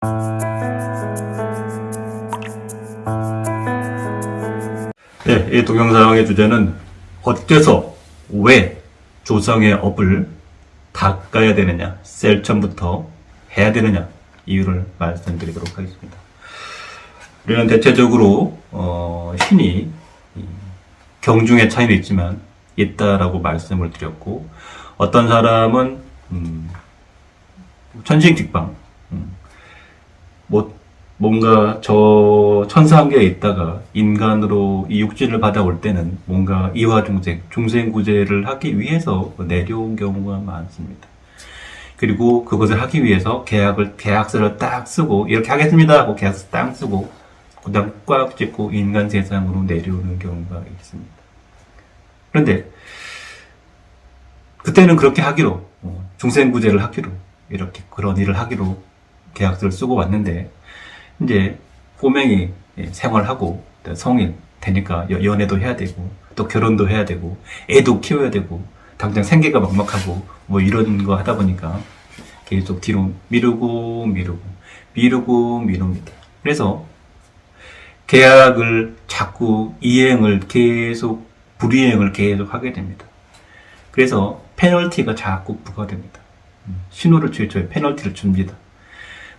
네, 이 동영상의 주제는 어째서 왜 조상의 업을 닦아야 되느냐, 셀천부터 해야 되느냐 이유를 말씀드리도록 하겠습니다. 우리는 대체적으로 신이 경중의 차이는 있지만 있다라고 말씀을 드렸고, 어떤 사람은 천신직방, 뭔가 저 천상계에 있다가 인간으로 이 육신을 받아올 때는 뭔가 이화중생, 중생구제를 하기 위해서 내려온 경우가 많습니다. 그리고 그것을 하기 위해서 계약서를 딱 쓰고, 이렇게 하겠습니다 하고 계약서 딱 쓰고, 그 다음 꽉 찍고 인간 세상으로 내려오는 경우가 있습니다. 그런데, 그때는 그렇게 하기로, 중생구제를 하기로, 이렇게 그런 일을 하기로 계약서를 쓰고 왔는데, 이제 꼬맹이 생활하고 성인 되니까 연애도 해야 되고 또 결혼도 해야 되고 애도 키워야 되고 당장 생계가 막막하고 뭐 이런 거 하다 보니까 계속 뒤로 미루고 미룹니다. 그래서 계약을 자꾸 이행을 계속 불이행을 계속 하게 됩니다. 그래서 페널티가 자꾸 부과됩니다. 신호를 줘요. 페널티를 줍니다.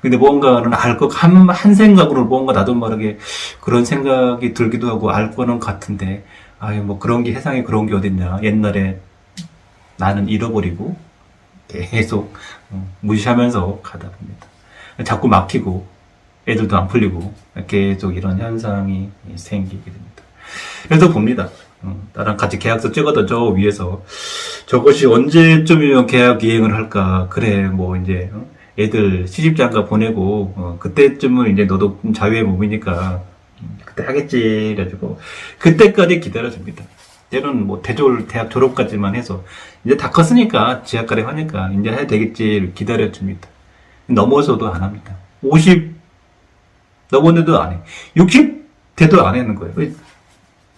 근데 뭔가는 한 생각으로 뭔가 나도 모르게 그런 생각이 들기도 하고 알 거는 같은데, 뭐 그런 게 세상에 그런 게 어딨냐. 옛날에 나는 잃어버리고 계속 무시하면서 가다 봅니다. 자꾸 막히고 애들도 안 풀리고 계속 이런 현상이 생기게 됩니다. 그래서 봅니다. 나랑 같이 계약서 찍어도 저 위에서 저것이 언제쯤이면 계약 이행을 할까. 그래 뭐 이제 애들 시집장가 보내고 그때쯤은 이제 너도 자유의 몸이니까 그때 하겠지 이래가지고 그때까지 기다려줍니다. 때로는 뭐 대학 졸업까지만 해서 이제 다 컸으니까 지하까지 하니까 이제 해야 되겠지 기다려줍니다. 넘어서도 안 합니다. 50 넘었는데도 안 해. 60 돼도 안 하는 거예요.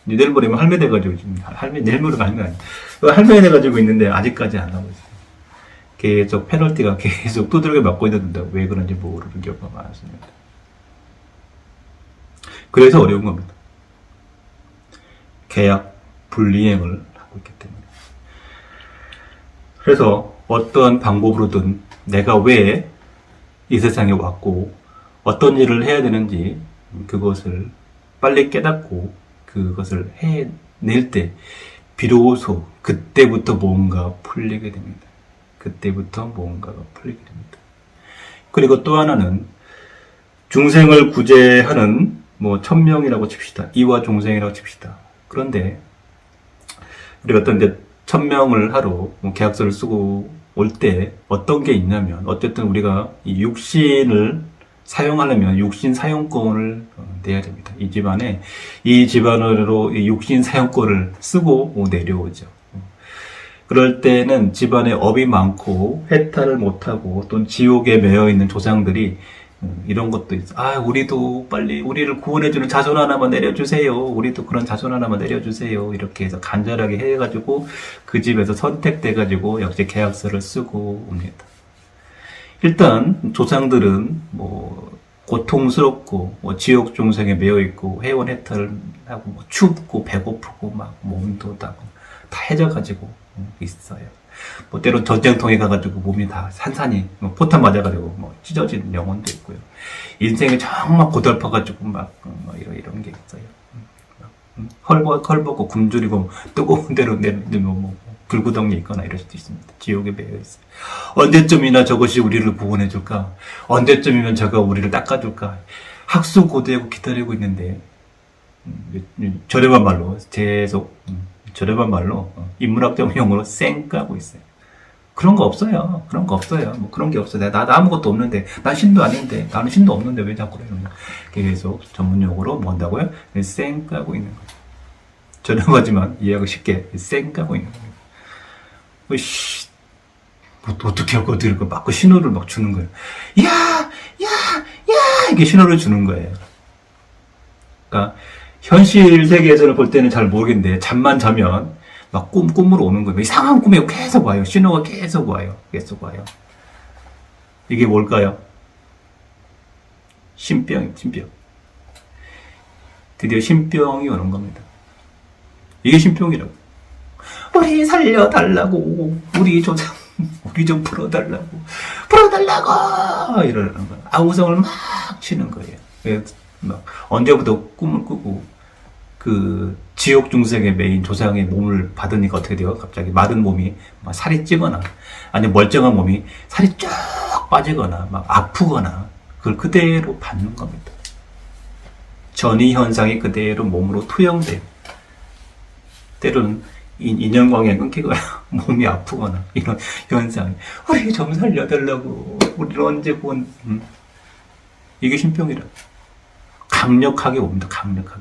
내일 모레면 할매 돼가지고 지금 내일 모레가 아니야. 할매 돼가지고 있는데 아직까지 안 하고 있어요. 계속 페널티가 계속 두들겨 맞고 있는데 왜 그런지 모르는 경우가 많습니다. 그래서 어려운 겁니다. 계약 불이행을 하고 있기 때문에. 그래서 어떤 방법으로든 내가 왜 이 세상에 왔고 어떤 일을 해야 되는지 그것을 빨리 깨닫고 그것을 해낼 때 비로소 그때부터 뭔가 풀리게 됩니다. 그때부터 뭔가가 풀리게 됩니다. 그리고 또 하나는 중생을 구제하는 뭐 천명이라고 칩시다. 이화 중생이라고 칩시다. 그런데 우리가 어떤 이제 천명을 하러 계약서를 쓰고 올 때 어떤 게 있냐면, 어쨌든 우리가 이 육신을 사용하려면 육신 사용권을 내야 됩니다. 이 집안으로 이 육신 사용권을 쓰고 내려오죠. 그럴 때는 집안에 업이 많고 해탈을 못하고 또는 지옥에 매여 있는 조상들이 이런 것도 있어. 우리도 빨리 우리를 구원해주는 자손 하나만 내려주세요. 우리도 그런 자손 하나만 내려주세요. 이렇게 해서 간절하게 해가지고 그 집에서 선택돼가지고 역시 계약서를 쓰고 옵니다. 일단 조상들은 뭐 고통스럽고 지옥 중생에 매여 있고 회원 해탈을 하고 뭐 춥고 배고프고 막 몸도 다 해져가지고 있어요. 뭐 때로 전쟁통에 가가지고 몸이 다 산산이 포탄 맞아가지고 뭐 찢어진 영혼도 있고요. 인생이 정말 고달파가지고 막 이런 게 있어요. 헐벗고 굶주리고 뜨거운 데로 내리면 뭐 불구덩이에 있거나 이럴 수도 있습니다. 지옥에 매여 있어요. 언제쯤이나 저것이 우리를 구원해줄까? 언제쯤이면 저가 우리를 닦아줄까? 학수고대하고 기다리고 있는데 저렴한 말로 인문학적 용어로 쌩까고 있어요. 그런 거 없어요. 뭐 그런 게 없어요. 나 아무것도 없는데, 난 신도 아닌데, 나는 신도 없는데 왜 자꾸 그러냐. 계속 전문 용어로 뭔다고요? 쌩까고 있는 거예요. 저렴하지만 이해하기 쉽게 쌩까고 있는 거예요. 어떻게 하고 어떻게 할까? 막 신호를 막 주는 거예요. 야! 이게 신호를 주는 거예요. 그러니까 현실 세계에서는 볼 때는 잘 모르겠는데 잠만 자면 막 꿈으로 오는 거예요. 이상한 꿈이 계속 와요. 신호가 계속 와요. 이게 뭘까요? 신병. 드디어 신병이 오는 겁니다. 이게 신병이라고. 우리 살려달라고, 우리 조상, 우리 좀 풀어달라고 이러는 거야. 아우성을 막 치는 거예요. 막 언제부터 꿈을 꾸고 그 지옥 중생의 메인 조상의 몸을 받으니까 어떻게 돼요? 갑자기 마른 몸이 막 살이 찌거나 아니면 멀쩡한 몸이 살이 쫙 빠지거나 막 아프거나 그걸 그대로 받는 겁니다. 전이 현상이 그대로 몸으로 투영돼요. 때로는 인연관계가 끊기거나 몸이 아프거나 이런 현상이 우리 좀 살려달라고 우리를 언제 본 이게 신병이라 강력하게 옵니다. 강력하게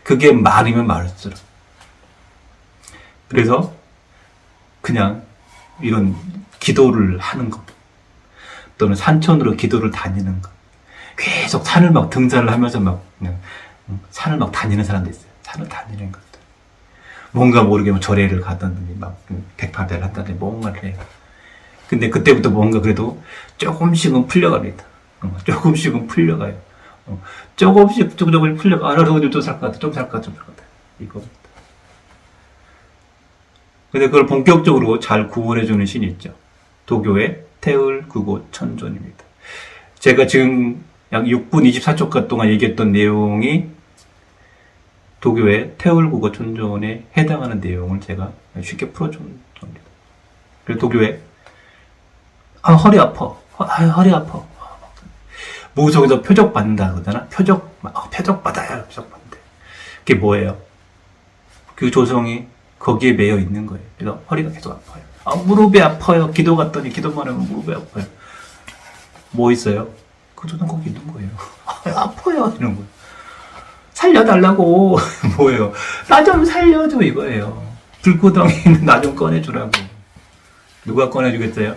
그게 많으면 많을수록 그래서 그냥 이런 기도를 하는 것 또는 산천으로 기도를 다니는 것 계속 산을 막 등산을 하면서 막 그냥 산을 막 다니는 사람도 있어요. 산을 다니는 것들 뭔가 모르게 뭐 절에를 가든지 막 백파대를 한다든지 뭔가를 해요. 근데 그때부터 뭔가 그래도 조금씩은 풀려갑니다. 조금씩은 풀려가요. 조금씩 풀려가. 아, 나도 좀 살 것 같아. 좀 살 것 같아. 이겁니다. 근데 그걸 본격적으로 잘 구원해주는 신이 있죠. 도교의 태을구고 천존입니다. 제가 지금 약 6분 24초간 동안 얘기했던 내용이 도교의 태을구고 천존에 해당하는 내용을 제가 쉽게 풀어준 겁니다. 그리고 도교의 허리 아파. 허리 아파. 무속에서 표적 받는다 그러잖아. 표적 받아요. 표적 받는데. 그게 뭐예요? 그 조성이 거기에 매여 있는 거예요. 그래서 허리가 계속 아파요. 무릎이 아파요. 기도 갔더니 기도만 하면 무릎이 아파요. 뭐 있어요? 그 조성 거기 있는 거예요. 아파요. 이런 거예요. 살려달라고. 뭐예요? 나 좀 살려줘 이거예요. 불구덩이 있는 나 좀 꺼내주라고. 누가 꺼내주겠어요?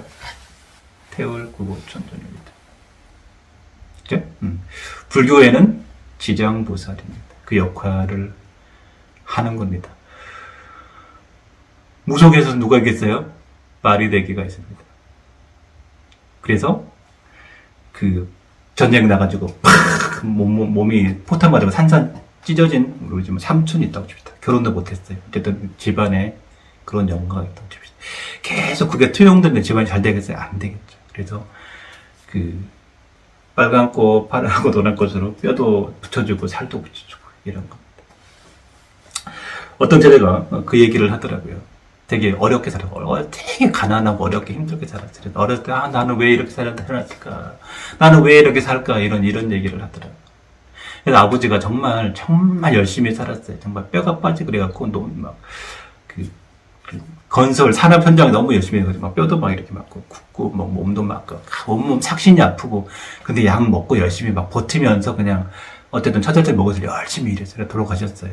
태을구고 천존입니다. 그죠? 불교에는 지장보살입니다. 그 역할을 하는 겁니다. 무속에서 누가 있겠어요? 마리대기가 있습니다. 그래서 그 전쟁 나가지고 몸이 포탄 맞아서 산산 찢어진 우리 집 삼촌이 있다고 칩시다. 결혼도 못했어요. 어쨌든 집안에 그런 영가가 있다고 칩시다. 계속 그게 투영되는데 집안이 잘 되겠어요? 안 되겠죠. 그래서 그 빨간 꽃, 파란 꽃, 노란 꽃으로 뼈도 붙여주고 살도 붙여주고 이런 겁니다. 어떤 제자가 그 얘기를 하더라고요. 되게 어렵게 살았고 되게 가난하고 어렵게 힘들게 살았어요. 어렸을 때 나는 왜 이렇게 살았을까? 나는 왜 이렇게 살까? 이런 얘기를 하더라고요. 그래서 아버지가 정말 열심히 살았어요. 정말 뼈가 빠지고 그래갖고 너무 막 건설 산업 현장에 너무 열심히 해가지고 막 뼈도 막 이렇게 맞고 굽고 막 몸도 막 온몸 삭신이 아프고 근데 약 먹고 열심히 막 버티면서 그냥 어쨌든 처절히 먹어서 열심히 일했어요. 돌아가셨어요.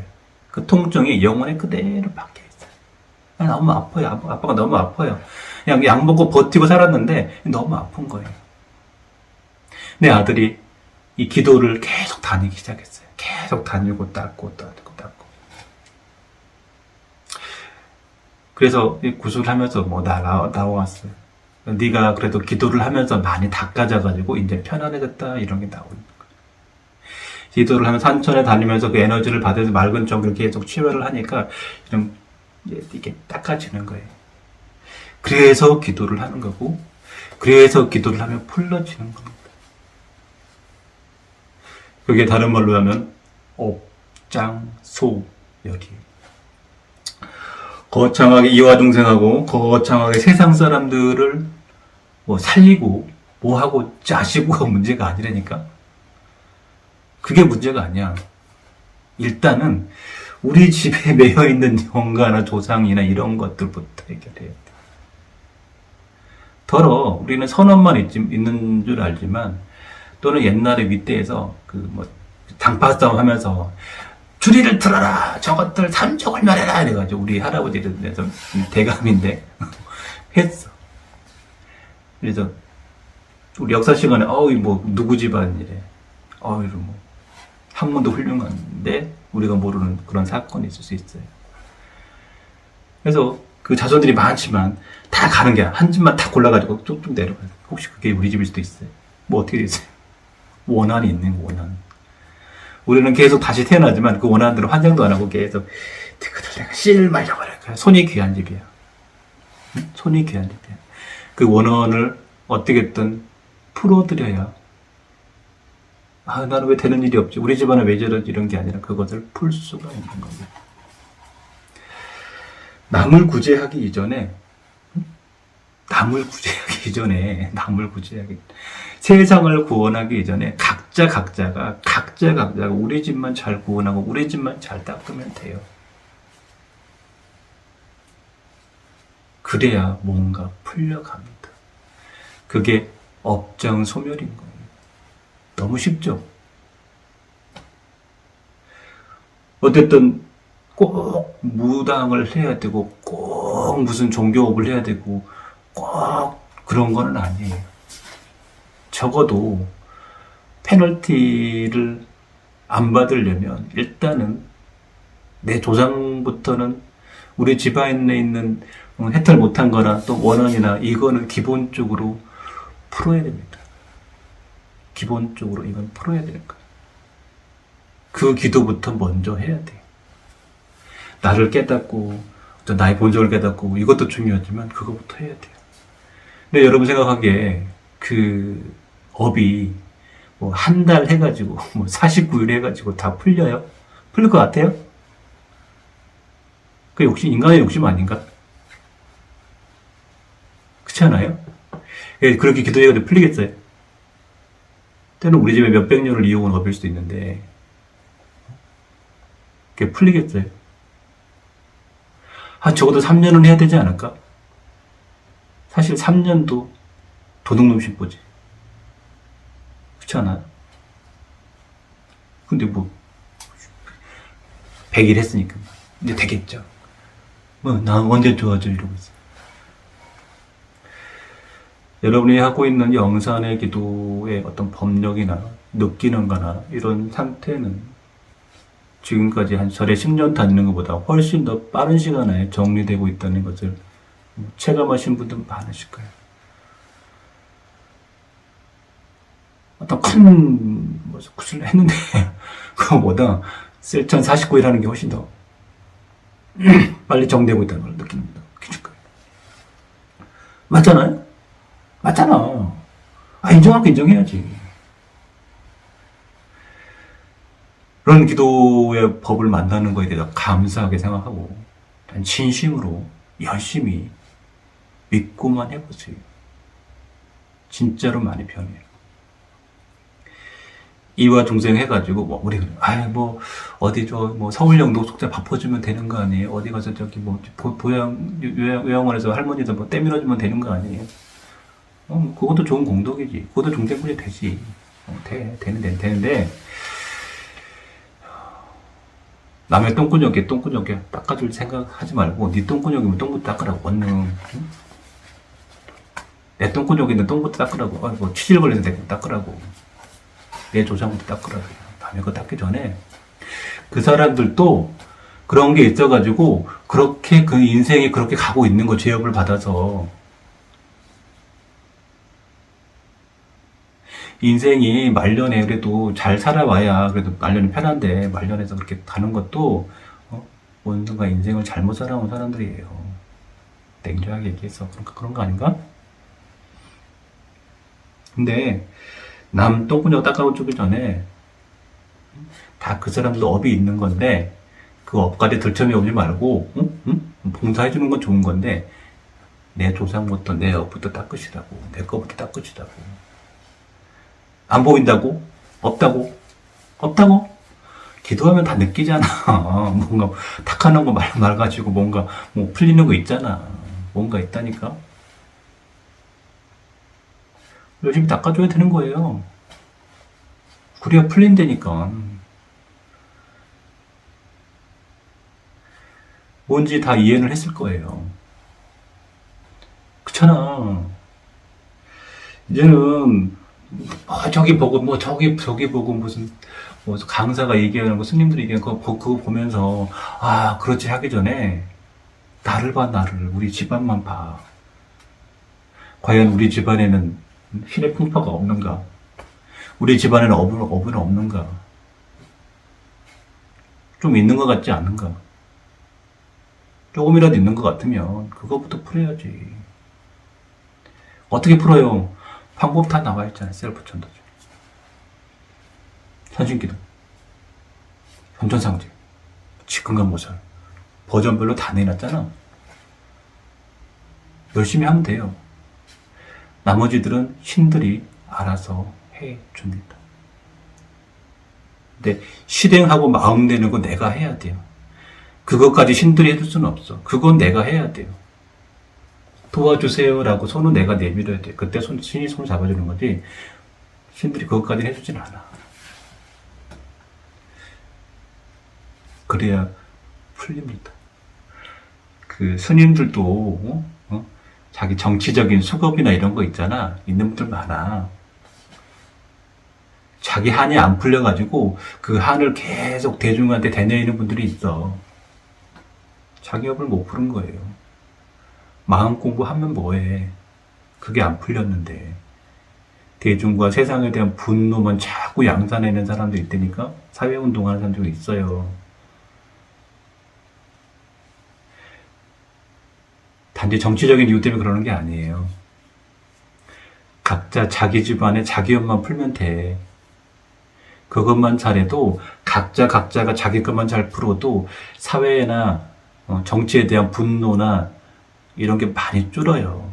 그 통증이 영혼에 그대로 박혀 있어요. 너무 아파요. 아빠가 너무 아파요. 그냥 약 먹고 버티고 살았는데 너무 아픈 거예요. 내 아들이 이 기도를 계속 다니기 시작했어요. 계속 다니고 닦고. 그래서 구슬을 하면서 나왔어요. 네가 그래도 기도를 하면서 많이 닦아져가지고 이제 편안해졌다 이런 게 나오는 거예요. 기도를 하면 산천에 다니면서 그 에너지를 받아서 맑은 쪽으로 계속 치유를 하니까 좀 이게 닦아지는 거예요. 그래서 기도를 하는 거고, 그래서 기도를 하면 풀러지는 겁니다. 그게 다른 말로 하면 옥장소열이에요. 거창하게 이화중생하고 거창하게 세상 사람들을 뭐 살리고 뭐 하고 짜시고가 문제가 아니라니까. 그게 문제가 아니야. 일단은 우리 집에 매여 있는 영가나 조상이나 이런 것들부터 해결해야 돼. 더러 우리는 선언만 있는 줄 알지만 또는 옛날에 윗대에서 장파 싸움 하면서 주리를 틀어라! 저것들 삼족을 멸해라! 이래가지고 우리 할아버지들 대감인데 했어. 그래서 우리 역사 시간에 누구 집안이래. 학문도 훌륭한데 우리가 모르는 그런 사건이 있을 수 있어요. 그래서 그 자손들이 많지만 다 가는 게 한 집만 다 골라가지고 좀 내려가요. 혹시 그게 우리 집일 수도 있어요. 뭐 어떻게 됐어요? 원한이 있는 거, 원한. 우리는 계속 다시 태어나지만 그 원한대로 환장도 안 하고 계속 그들 내가 씨를 말려버려. 손이 귀한 집이야. 손이 귀한 집이야. 그 원한을 어떻게든 풀어드려야 나는 왜 되는 일이 없지? 우리 집안은 왜 저러지? 이런 게 아니라 그것을 풀 수가 있는 거예요. 남을 구제하기 이전에 세상을 구원하기 이전에 각자가 우리 집만 잘 구원하고 우리 집만 잘 닦으면 돼요. 그래야 뭔가 풀려갑니다. 그게 업장소멸인 거예요. 너무 쉽죠? 어쨌든 꼭 무당을 해야 되고 꼭 무슨 종교업을 해야 되고 꼭 그런 거는 아니에요. 적어도 페널티를 안 받으려면 일단은 내 조상부터는 우리 집안에 있는 해탈 못한 거나 또 원한이나 이거는 기본적으로 풀어야 됩니다. 기본적으로 이건 풀어야 되는 거예요. 그 기도부터 먼저 해야 돼요. 나를 깨닫고 또 나의 본성을 깨닫고 이것도 중요하지만 그거부터 해야 돼요. 근데 여러분 생각하기에 그 업이 뭐 한 달 해가지고 뭐 49일 해가지고 다 풀려요? 풀릴 것 같아요? 그 욕심, 인간의 욕심 아닌가? 그렇지 않아요? 그렇게 기도해가지고 풀리겠어요? 때는 우리 집에 몇백 년을 이어온 업일 수도 있는데 그게 풀리겠어요? 적어도 3년은 해야 되지 않을까? 사실 3년도 도둑놈 심보지. 그렇지 않아요? 근데 뭐 100일 했으니까 이제 되겠죠. 나 언제 좋아져 이러고 있어. 여러분이 하고 있는 영산의 기도의 어떤 법력이나 느끼는 거나 이런 상태는 지금까지 한 절에 10년 다니는 것보다 훨씬 더 빠른 시간에 정리되고 있다는 것을 체감하신 분들 많으실 거예요. 어떤 큰 구슬을 했는데 그거보다 실천 49일 하는 게 훨씬 더 빨리 정되고 있다는 걸 느끼실 거예요. 맞잖아요? 맞잖아. 인정할 거 인정해야지. 그런 기도의 법을 만나는 거에 대해서 감사하게 생각하고 진심으로 열심히 믿고만 해보세요. 진짜로 많이 변해요. 이와 중생 해가지고 우리 어디 서울역 노숙자 밥 퍼주면 되는 거 아니에요? 어디 가서 요양원에서 할머니들 때 밀어주면 되는 거 아니에요? 그것도 좋은 공덕이지. 그것도 중생분이 되지. 되는데 남의 똥구녕에 닦아줄 생각하지 말고 네 똥구녕이면 똥부터 닦으라고. 얼른 응? 내 똥구녕인데 똥부터 닦으라고. 치질 걸려서 내 닦으라고. 내 조상부터 닦으라고. 남의 거 닦기 전에 그 사람들도 그런 게 있어가지고 그렇게 그 인생이 그렇게 가고 있는 거. 죄업을 받아서 인생이 말년에 그래도 잘 살아와야 그래도 말년이 편한데 말년에서 그렇게 가는 것도 뭔가 인생을 잘못 살아온 사람들이에요. 냉정하게 얘기해서 그런 거 아닌가? 근데 남 똥구녕 닦아주기 전에 다 그 사람도 업이 있는 건데 그 업까지 들점이 오지 말고 봉사해주는 건 좋은 건데 내 조상부터 내 업부터 닦으시라고. 내 거부터 닦으시라고. 안 보인다고? 없다고? 기도하면 다 느끼잖아. 뭔가 탁하는 거 말 가지고 뭔가 풀리는 거 있잖아. 뭔가 있다니까. 열심히 닦아줘야 되는 거예요. 그래야 풀린다니까. 뭔지 다 이해를 했을 거예요. 그렇잖아. 이제는 저기 보고 저기 보고 무슨 강사가 얘기하는 거 스님들이 얘기하는 거 그거 보면서 그렇지 하기 전에 나를 봐. 우리 집안만 봐. 과연 우리 집안에는 신의 풍파가 없는가? 우리 집안에는 어부는 없는가? 좀 있는 것 같지 않은가? 조금이라도 있는 것 같으면 그거부터 풀어야지. 어떻게 풀어요? 방법 다 나와 있잖아요. 셀프 천도죠. 선신기도, 현존상제, 직근간모살 버전별로 다 내놨잖아. 열심히 하면 돼요. 나머지들은 신들이 알아서 해줍니다. 근데 실행하고 마음 내는 거 내가 해야 돼요. 그것까지 신들이 해줄 수는 없어. 그건 내가 해야 돼요. 도와주세요라고 손은 내가 내밀어야 돼. 그때 신이 손을 잡아주는 거지. 신들이 그것까지 해주진 않아. 그래야 풀립니다. 그 스님들도 자기 정치적인 수급이나 이런 거 있잖아. 있는 분들 많아. 자기 한이 안 풀려가지고 그 한을 계속 대중한테 대내이는 분들이 있어. 자기 업을 못 푸는 거예요. 마음 공부하면 뭐해. 그게 안 풀렸는데. 대중과 세상에 대한 분노만 자꾸 양산해내는 사람도 있다니까. 사회운동하는 사람도 있어요. 단지 정치적인 이유 때문에 그러는 게 아니에요. 각자 자기 집안에 자기 업만 풀면 돼. 그것만 잘해도 각자가 자기 것만 잘 풀어도 사회나 정치에 대한 분노나 이런 게 많이 줄어요.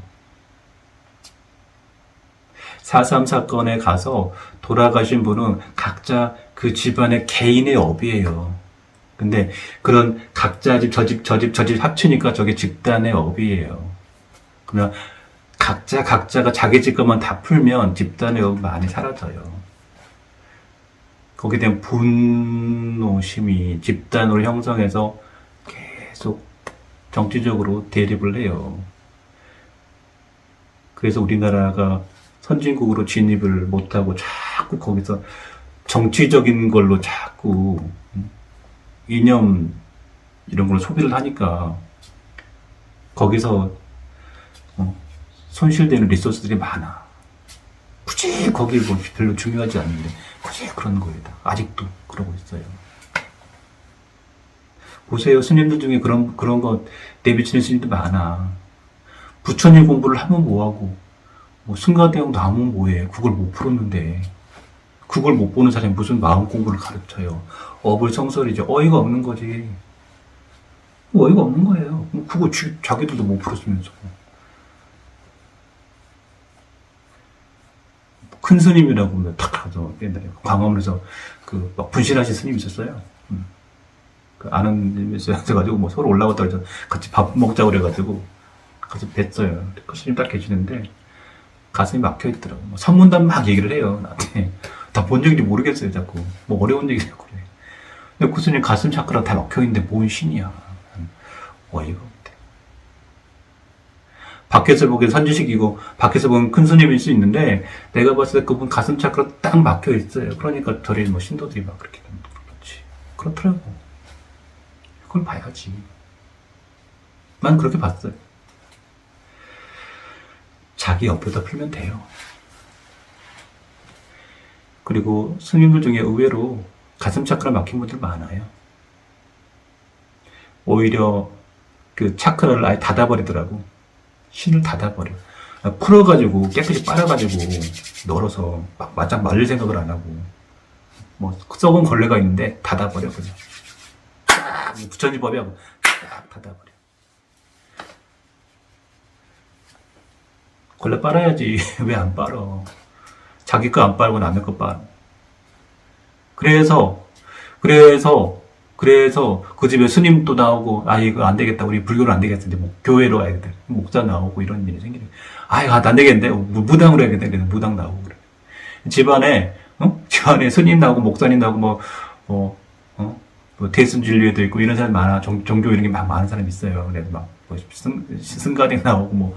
4.3 사건에 가서 돌아가신 분은 각자 그 집안의 개인의 업이에요. 근데 그런 각자 집, 저 집, 저 집, 저 집 합치니까 저게 집단의 업이에요. 그러면 각자가 자기 집 것만 다 풀면 집단의 업이 많이 사라져요. 거기에 대한 분노심이 집단으로 형성해서 계속 정치적으로 대립을 해요. 그래서 우리나라가 선진국으로 진입을 못하고 자꾸 거기서 정치적인 걸로 자꾸 이념 이런 걸로 소비를 하니까 거기서 손실되는 리소스들이 많아. 굳이 거기 뭐 별로 중요하지 않은데 굳이 그런 거에다 아직도 그러고 있어요. 보세요. 스님들 중에 그런 거 내비치는 스님들 많아. 부처님 공부를 하면 뭐하고 뭐 승가대왕도 하면 뭐해. 그걸 못 풀었는데 그걸 못 보는 사람이 무슨 마음 공부를 가르쳐요. 업을 성설이죠. 어이가 없는 거지. 어이가 없는 거예요. 그거 자기들도 못 풀었으면서. 큰 스님이라고 탁 가서 옛날에 광화문에서 그 막 분실하신 스님 있었어요. 그 아는 님이 있어가지고 뭐 서로 올라갔다 그래서 같이 밥 먹자고 그래가지고 가서 뵀어요. 그 스님 딱 계시는데 가슴이 막혀 있더라고. 뭐 선문단 막 얘기를 해요. 나한테. 다 뭔 얘기인지 모르겠어요. 자꾸 뭐 어려운 얘기 자꾸 그래. 근데 그 스님 가슴 차크랑 다 막혀 있는데 뭔 신이야. 어이가 없대. 밖에서 보기엔 선지식이고 밖에서 보면 큰 스님일 수 있는데 내가 봤을 때 그분 가슴 차크로 딱 막혀 있어요. 그러니까 저리 뭐 신도들이 막 그렇게 그렇지. 그렇더라고. 그걸 봐야지. 난 그렇게 봤어요. 자기 옆에다 풀면 돼요. 그리고 스님들 중에 의외로 가슴 차크라 막힌 분들 많아요. 오히려 그 차크라를 아예 닫아버리더라고. 신을 닫아버려. 풀어가지고 깨끗이 빨아가지고 널어서 막 바짝 말릴 생각을 안 하고 뭐 썩은 걸레가 있는데 닫아버려 그냥. 딱 부처님 법이하고 딱 닫아버려. 걸레 빨아야지. 왜 안 빨어? 자기 거 안 빨고 남의 거 빨어. 그래서 그 집에 스님도 나오고, 아, 이거 안 되겠다. 우리 불교로 안 되겠다. 이제 뭐 교회로 와야겠다. 목사 나오고 이런 일이 생기네. 아, 이거 안 되겠는데. 무당으로 해야겠다. 그래서 무당 나오고 그래. 집안에 스님 나오고, 목사님 나오고, 뭐 대순진리에도 있고, 이런 사람 많아. 종교 이런 게 막 많은 사람 있어요. 그래서 승가대 나오고,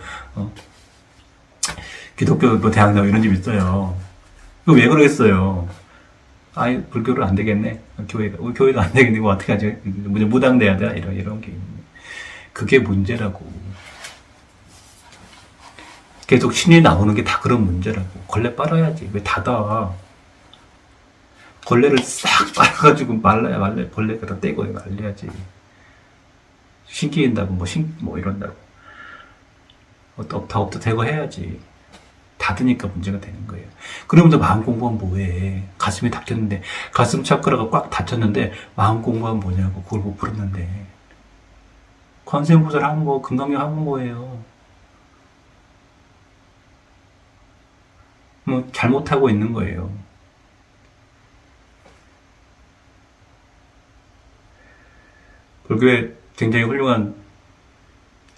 기독교 대학 나오고 이런 집 있어요. 이거 왜 그러겠어요? 아이, 불교를 안 되겠네. 교회도 안 되겠네. 이거 어떻게 하지? 무당 돼야 돼? 이런 게 있네. 그게 문제라고. 계속 신이 나오는 게 다 그런 문제라고. 걸레 빨아야지. 왜 닫아? 걸레를 싹 빨아가지고 말라야 벌레가 다 떼고 말려야지. 신기한다고 뭐 이런다고 다 대고 해야지. 닫으니까 문제가 되는 거예요. 그러면서 마음 공부하면 뭐해? 가슴이 닫혔는데, 가슴 차크라가 꽉 닫혔는데 마음 공부하면 뭐냐고. 그걸 못 풀었는데. 관세음보살 하는 거, 금강경 하는 거예요. 뭐 잘못하고 있는 거예요. 불교에 굉장히 훌륭한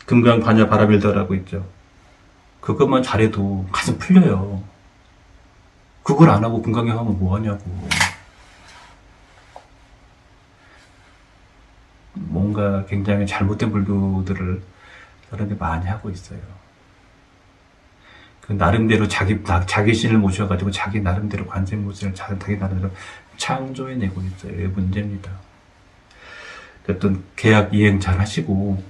금강 반야 바라밀더라고 있죠. 그것만 잘해도 가슴 풀려요. 그걸 안 하고 금강경 하면 뭐 하냐고. 뭔가 굉장히 잘못된 불교들을 사람들이 많이 하고 있어요. 그 나름대로 자기 신을 모셔가지고 자기 나름대로 관세음보살을 자기 나름대로 창조해내고 있어요. 이게 문제입니다. 어떤 계약 이행 잘 하시고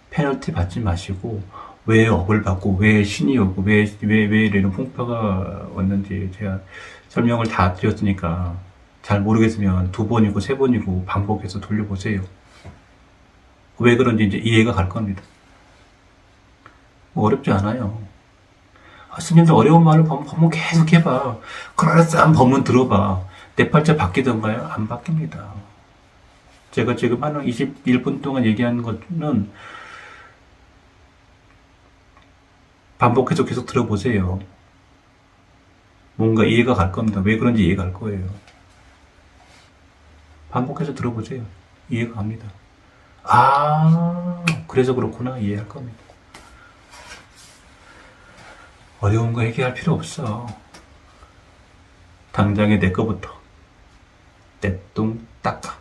페널티 받지 마시고 왜 업을 받고 왜 신이 오고 왜 이런 풍파가 왔는지 제가 설명을 다 드렸으니까 잘 모르겠으면 2번이고 3번이고 반복해서 돌려보세요. 왜 그런지 이제 이해가 갈 겁니다. 뭐 어렵지 않아요. 스님들 어려운 말을 법문 계속 해봐. 그럴싸한 법문 들어봐. 내 팔자 바뀌던가요? 안 바뀝니다. 제가 지금 한 21분 동안 얘기하는 거는 반복해서 계속 들어보세요. 뭔가 이해가 갈 겁니다. 왜 그런지 이해가 갈 거예요. 반복해서 들어보세요. 이해가 갑니다. 그래서 그렇구나. 이해할 겁니다. 어려운 거 얘기할 필요 없어. 당장에 내 거부터 떼똥 닦아.